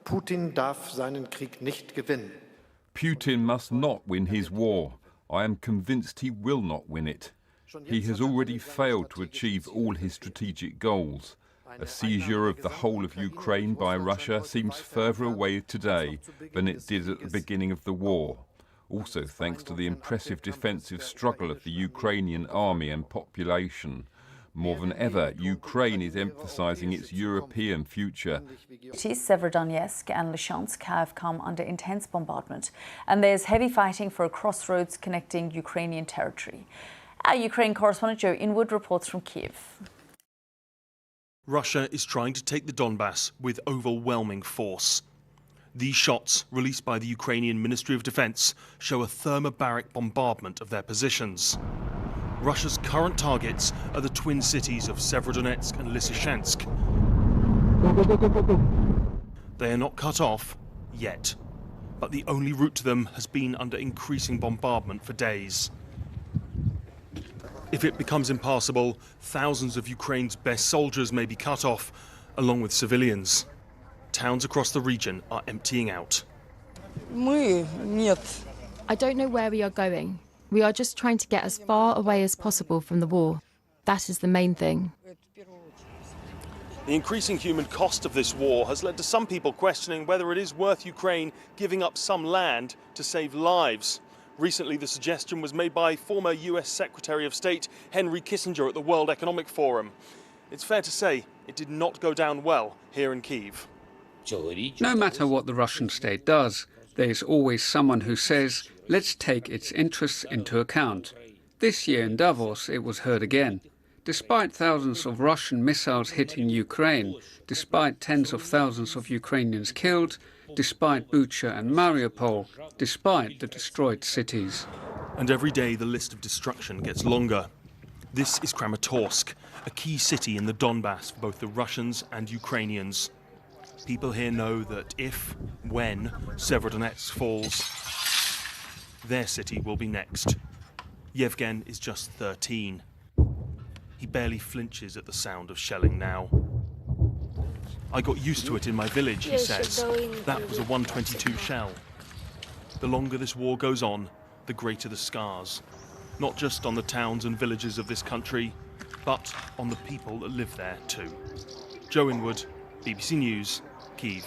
Putin darf seinen Krieg nicht gewinnen. Putin must not win his war. I am convinced he will not win it. He has already failed to achieve all his strategic goals. A seizure of the whole of Ukraine by Russia seems further away today than it did at the beginning of the war. Also thanks to the impressive defensive struggle of the Ukrainian army and population. More than ever, Ukraine is emphasizing its European future. Severodonetsk and Lysychansk have come under intense bombardment, and there's heavy fighting for a crossroads connecting Ukrainian territory. Our Ukraine correspondent Joe Inwood reports from Kyiv. Russia is trying to take the Donbass with overwhelming force. These shots, released by the Ukrainian Ministry of Defense, show a thermobaric bombardment of their positions. Russia's current targets are the twin cities of Severodonetsk and Lysychansk. They are not cut off yet, but the only route to them has been under increasing bombardment for days. If it becomes impassable, thousands of Ukraine's best soldiers may be cut off, along with civilians. Towns across the region are emptying out. I don't know where we are going. We are just trying to get as far away as possible from the war. That is the main thing. The increasing human cost of this war has led to some people questioning whether it is worth Ukraine giving up some land to save lives. Recently, the suggestion was made by former US Secretary of State Henry Kissinger at the World Economic Forum. It's fair to say it did not go down well here in Kyiv. No matter what the Russian state does, there is always someone who says, let's take its interests into account. This year in Davos, it was heard again. Despite thousands of Russian missiles hitting Ukraine, despite tens of thousands of Ukrainians killed, despite Bucha and Mariupol, despite the destroyed cities. And every day the list of destruction gets longer. This is Kramatorsk, a key city in the Donbass for both the Russians and Ukrainians. People here know that when Severodonetsk falls, their city will be next. Yevgen is just 13. He barely flinches at the sound of shelling now. I got used to it in my village, he says. That was a 122 shell. The longer this war goes on, the greater the scars. Not just on the towns and villages of this country, but on the people that live there too. Joe Inwood, BBC News, Kyiv.